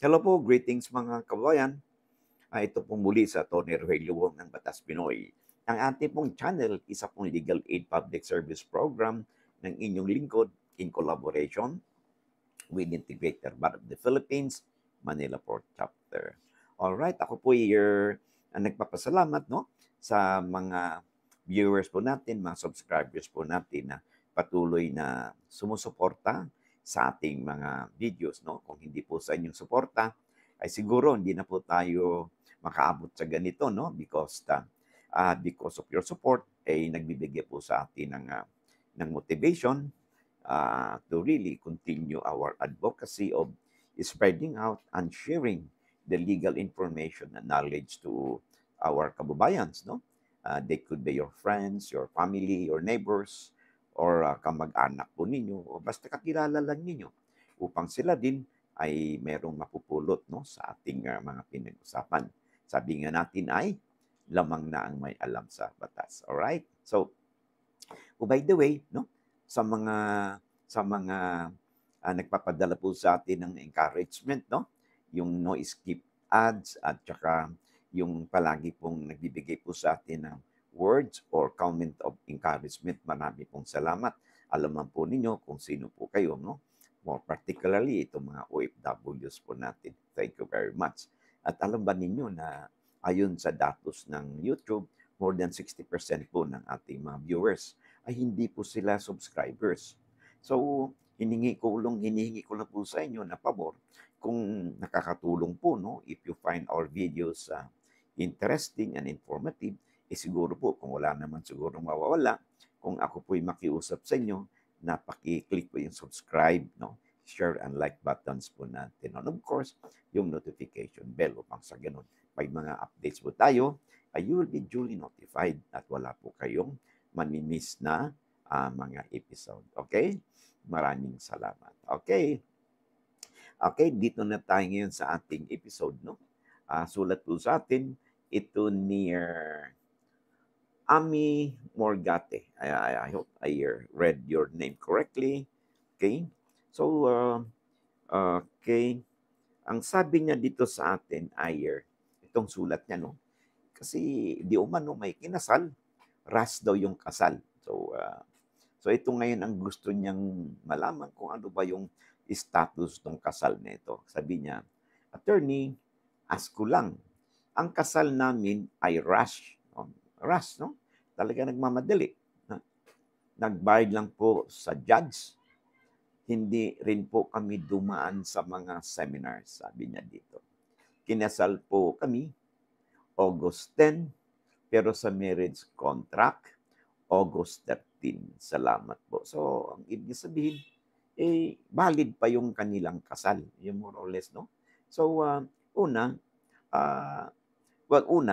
Hello po, greetings mga kababayan. Ito pong muli sa Tony Rogelio Wong ng Batas Pinoy. Ang ating pong channel, isa pong legal aid public service program ng inyong lingkod in collaboration with Integrated Bar of the Philippines, Manila Port Chapter. Alright, ako po ang nagpapasalamat no, sa mga viewers po natin, mga subscribers po natin na patuloy na sumusuporta sa ating mga videos. No? Kung hindi po sa inyong suporta, ay siguro hindi na po tayo makaabot sa ganito no because of your support ay nagbibigay po sa atin ng motivation to really continue our advocacy of spreading out and sharing the legal information and knowledge to our kababayans, no? They could be your friends, your family, your neighbors, or kamag-anak po ninyo, o basta kakilala lang ninyo, upang sila din ay merong mapupulot no, sa ating mga pinag-usapan. Sabi nga natin ay, lamang na ang may alam sa batas. Alright? So, by the way, no, sa mga nagpapadala po sa atin ng encouragement, no? Yung no skip ads at saka yung palagi pong nagbibigay po sa atin ng words or comment of encouragement. Marami pong salamat. Alam po ninyo kung sino po kayo, no? More particularly, itong mga OFWs po natin. Thank you very much. At alam ba ninyo na ayon sa datos ng YouTube, more than 60% po ng ating mga viewers ay hindi po sila subscribers. So, hinihingi ko lang po sa inyo na pabor kung nakakatulong po, no? If you find our videos interesting and informative, siguro po, kung wala naman siguro mawawala, kung ako po'y makiusap sa inyo, na paki-click po yung subscribe, no? Share and like buttons po natin. And of course, yung notification bell upang sa ganun, pag mga updates po tayo, you will be duly notified at wala po kayong mamimiss na mga episode. Okay? Maraming salamat. Okay. Okay, dito na tayo ngayon sa ating episode, no? Sulat po sa atin, ito near Ami Morgate. I hope I read your name correctly. Okay? So, okay. Ang sabi niya dito sa atin ay, itong sulat niya, no? Kasi di umano may kinasal, ras daw yung kasal. So ito ngayon ang gusto niyang malaman kung ano ba yung status ng kasal nito. Sabi niya, Attorney, ask ko lang, ang kasal namin ay rush. Rush, no? Talaga nagmamadali. Nagbayad lang po sa judge. Hindi rin po kami dumaan sa mga seminars, sabi niya dito. Kinasal po kami August 10, pero sa marriage contract, August 13. Salamat po. So, ang ibig sabihin, valid pa yung kanilang kasal. Yung more or less, no? So, una,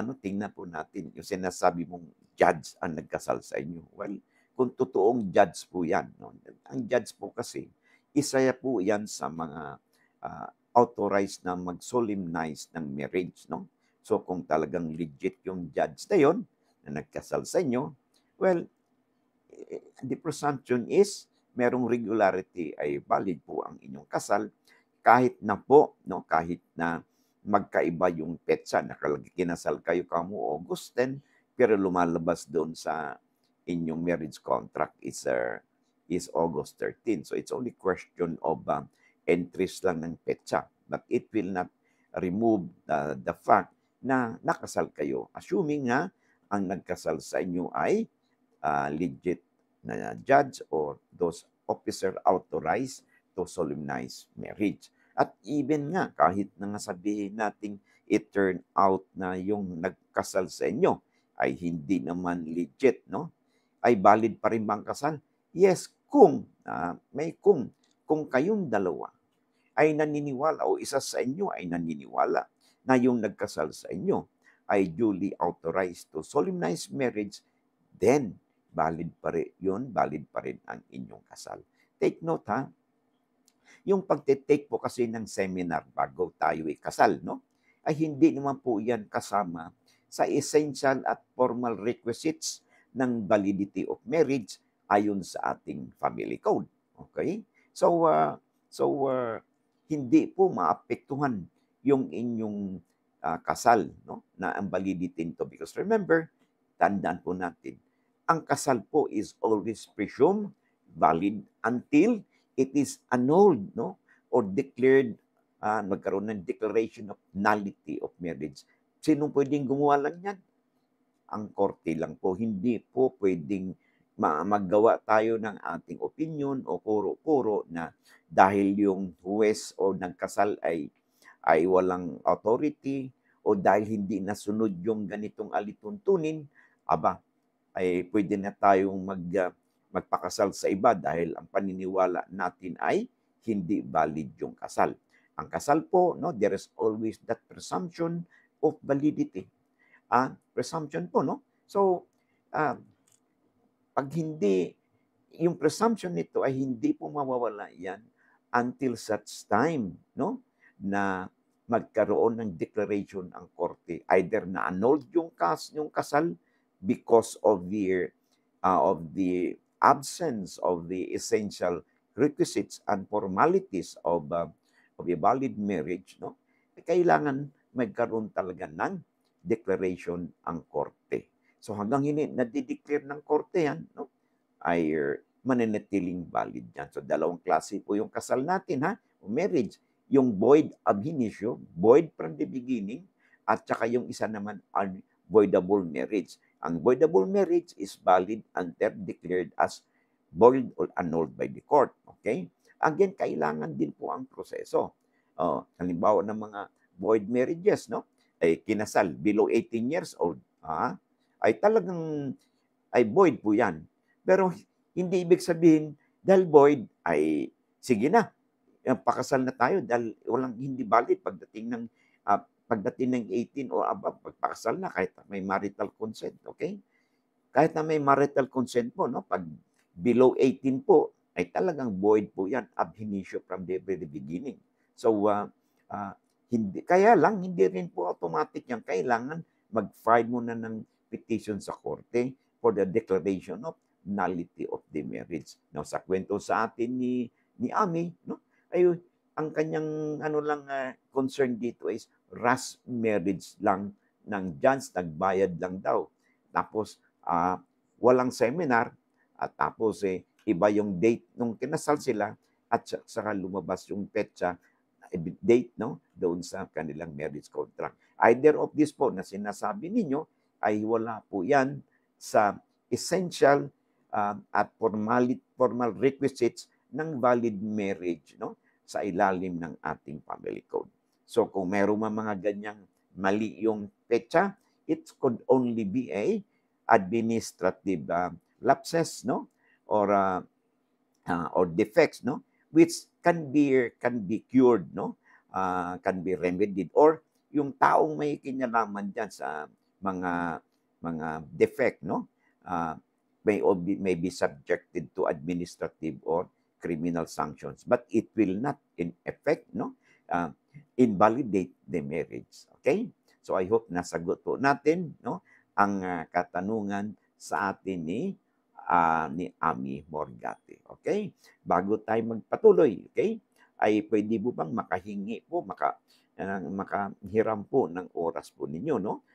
no, tingnan po natin yung sinasabi mong judge ang nagkasal sa inyo. Well, kung totoong judge po yan, no? Ang judge po kasi, isa po yan sa mga authorized na mag-solemnize ng marriage, no? So, kung talagang legit yung judge na yon na nagkasal sa inyo, well, the presumption is merong regularity ay valid po ang inyong kasal kahit na po, no, kahit na magkaiba yung petsa, kinasal kayo kamo August 10, pero lumalabas doon sa inyong marriage contract is August 13. So it's only question of entries lang ng petsa, but it will not remove the fact na nakasal kayo, assuming nga ang nagkasal sa inyo ay legit na judge or those officer authorized to solemnize marriage. At even nga, kahit na nga sabihin natin it turn out na yung nagkasal sa inyo ay hindi naman legit, no? Ay valid pa rin bang kasal? Yes, kung kayong dalawa ay naniniwala o isa sa inyo ay naniniwala na yung nagkasal sa inyo ay duly authorized to solemnize marriage, then valid pa rin ang inyong kasal. Take note, ha? Yung pagtitake po kasi ng seminar bago tayo ikasal, no? Ay hindi naman po yan kasama sa essential at formal requisites ng validity of marriage ayon sa ating family code. Okay? So, hindi po maapektuhan yung inyong kasal, no? Na ang validity nito. Because remember, tandaan po natin, ang kasal po is always presumed valid until it is annulled, no? Or declared, magkaroon ng declaration of nullity of marriage. Sino pwedeng gumawa lang yan? Ang korte lang po. Hindi po pwedeng maggawa tayo ng ating opinion o puro-puro na dahil yung huwes o nagkasal ay walang authority o dahil hindi nasunod yung ganitong alituntunin, aba, ay pwede na tayong magpakasal sa iba dahil ang paniniwala natin ay hindi valid yung kasal. Ang kasal po, no, there is always that presumption of validity. Presumption po, no? So, pag hindi, yung presumption nito ay hindi po mawawala yan until such time, no? Na magkaroon ng declaration ang korte. Either na-annulled yung kasal because of the absence of the essential requisites and formalities of a valid marriage, no? Kailangan magkaroon talaga ng declaration ang korte. So hanggang hindi nadideclare ng korte yan, no, ay mananatiling valid yan. So dalawang klase po yung kasal natin, o marriage. Yung void ab initio, void from the beginning, at saka yung isa naman, unvoidable marriage. Ang voidable marriage is valid until declared as void or annulled by the court. Okay? Again, kailangan din po ang proseso. Halimbawa ng mga void marriages, no? Ay kinasal below 18 years old, ay talagang void po yan. Pero hindi ibig sabihin, dahil void, ay sige na, pakasal na tayo dahil walang hindi valid pagdating ng 18 o above, pagpakasal na kahit may marital consent, okay? Kahit na may marital consent po, no? Pag below 18 po, ay talagang void po yan, ab initio from the very beginning. So, kaya lang, hindi rin po automatic yan. Kailangan mag-file muna ng petition sa korte for the declaration of nullity of the marriage. Now, sa kwento sa atin ni Ami, no? Ay, ang kanyang concern dito is rush marriage lang ng judge, nagbayad lang daw. Tapos, walang seminar, at tapos iba yung date nung kinasal sila, at saka lumabas yung petsa, date, no, doon sa kanilang marriage contract. Either of this po na sinasabi ninyo ay wala po yan sa essential at formal requisites ng valid marriage, no, sa ilalim ng ating family code. So kung meron mga ganyang mali yung petsa, it could only be a administrative lapses, no, or defects, no, which can be cured, no, can be remedied, or yung taong may kinalaman diyan sa mga defect, no, may be subjected to administrative or criminal sanctions, but it will not in effect, no, invalidate the marriage. Okay? So I hope nasagot po natin, no, ang katanungan sa atin ni Ami Morgate. Okay? Bago tayo magpatuloy, okay, ay pwede po bang makahingi po, makahiram po ng oras po ninyo, no?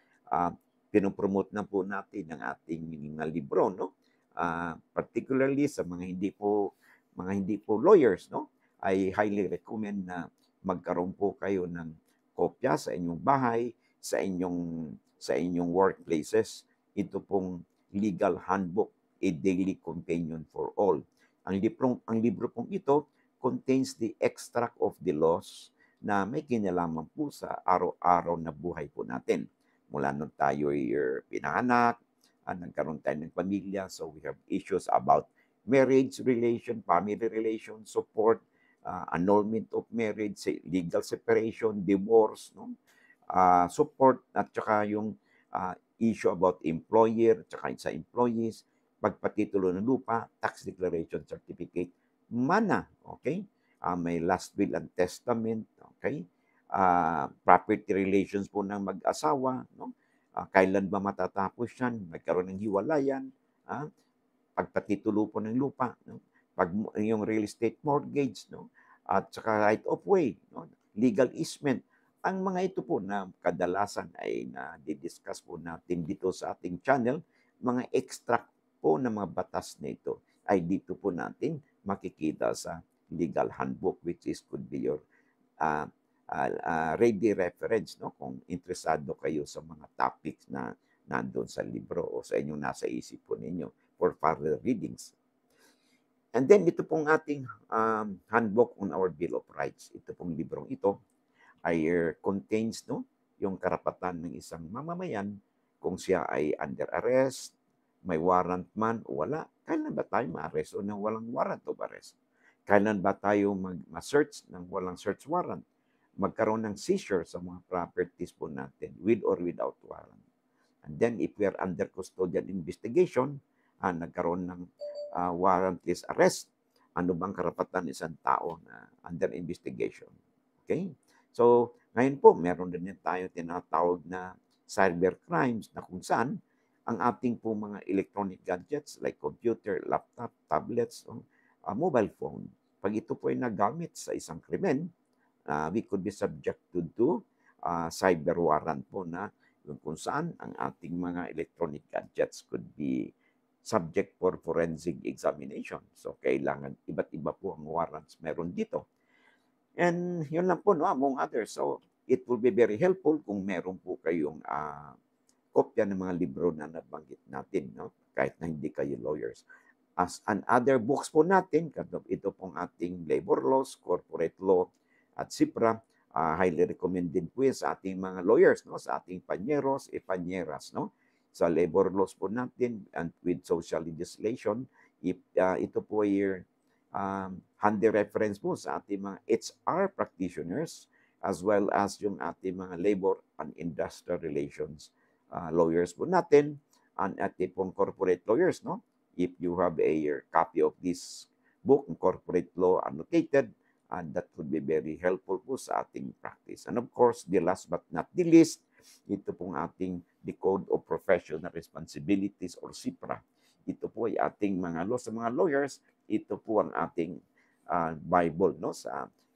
Pinopromote na po natin ang ating libro, no? Particularly sa mga hindi po lawyers, no? I highly recommend na magkaroon po kayo ng kopya sa inyong bahay, sa inyong workplaces. Ito pong Legal Handbook, a daily companion for all. Ang libro pong ito contains the extract of the laws na may kinalaman po sa araw-araw na buhay po natin. Mula nung tayo ay pinanganak, nagkaroon tayo ng pamilya, so we have issues about marriage relation, family relation, support, annulment of marriage, legal separation, divorce, no? Support, at saka yung issue about employer, tsaka sa employees, pagpatitulo ng lupa, tax declaration certificate, mana, okay? May last will and testament, okay? Property relations po ng mag-asawa, no? Kailan ba matatapos yan? Magkaroon ng hiwalayan, pagpatitulo po ng lupa, no? Yung real estate mortgage, no? At saka right of way, no? Legal easement, Ang mga ito po na kadalasan ay na-discuss po natin dito sa ating channel, mga extract po ng mga batas na ito ay dito po natin makikita sa legal handbook, which is could be your uh, ready reference, no? Kung interesado kayo sa mga topics na nandun sa libro o sa inyong nasa isip po ninyo for further readings. And then ito pong ating handbook on our Bill of Rights. Ito pong librong ito ay contains, no, yung karapatan ng isang mamamayan kung siya ay under arrest, may warrant man o wala. Kailan ba tayo ma-arrest o nang walang warrant of arrest? Kailan ba tayo ma-search nang walang search warrant? Magkaroon ng seizure sa mga properties po natin with or without warrant. And then if we are under custodial investigation, nagkaroon ng warrantless arrest, ano bang karapatan ng isang tao na under investigation? Okay? So, ngayon po, meron din tayo tinatawag na cyber crimes na kung saan ang ating po mga electronic gadgets like computer, laptop, tablets, mobile phone, pag ito po ay nagamit sa isang krimen, we could be subjected to cyber warrant po na kung saan ang ating mga electronic gadgets could be subject for forensic examination. So, kailangan iba't iba po ang warrants meron dito. And yun lang po, no, among others. So, it will be very helpful kung meron po kayong kopya ng mga libro na nabanggit natin, no? Kahit na hindi kayo lawyers. As an other books po natin, ito pong ating labor laws, corporate law, at SIPRA, highly recommended po yan sa ating mga lawyers, no? Sa ating panyeros, panyeras, no? Sa labor laws po natin and with social legislation, if ito po ay handy reference po sa ating mga HR practitioners as well as yung ating mga labor and industrial relations lawyers po natin and ating pong corporate lawyers, no? If you have a copy of this book, Corporate Law Annotated, and that would be very helpful po sa ating practice. And of course, the last but not the least, ito pong ating the Code of Professional Responsibilities or SIPRA. Ito po ay ating mga law sa mga lawyers. Ito po ang ating Bible, no,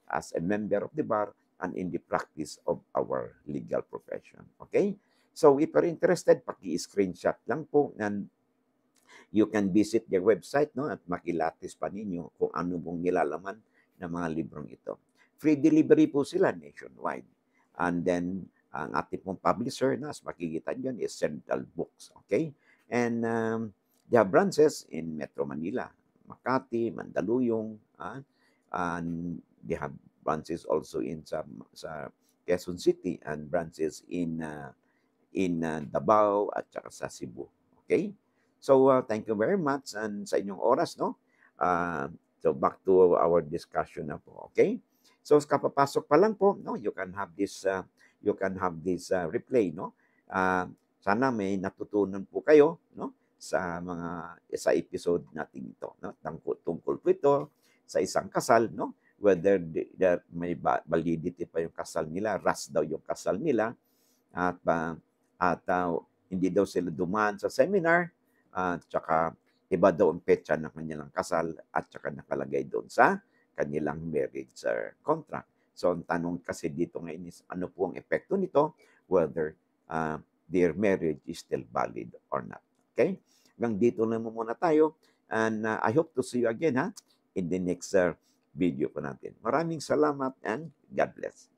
as a member of the bar and in the practice of our legal profession. Okay? So if you're interested, paki-screenshot lang po and you can visit their website, no, at makilatis pa ninyo kung ano pong nilalaman ng mga librong ito. Free delivery po sila nationwide. And then, ang ating pong publisher, as makikita nyo, is Central Books. Okay? And they have branches in Metro Manila, Makati, Mandaluyong, and they have branches also in sa Quezon City and branches in Davao at saka sa Cebu. Okay? So, thank you very much and sa inyong oras, no? So, back to our discussion na po, okay? So, kapapasok pa lang po, no? You can have this replay, no? Sana may natutunan po kayo, no? Sa episode natin ito, no? Tungkol po ito sa isang kasal, no? Whether may validity pa yung kasal nila, ras daw yung kasal nila, at hindi daw sila dumaan sa seminar, at saka iba daw ang petsa ng kanilang kasal at saka nakalagay doon sa kanilang marriage contract. So, ang tanong kasi dito ngayon is, ano po ang epekto nito? Whether their marriage is still valid or not. Okay? Hanggang dito na muna tayo. And I hope to see you again in the next video po natin. Maraming salamat and God bless.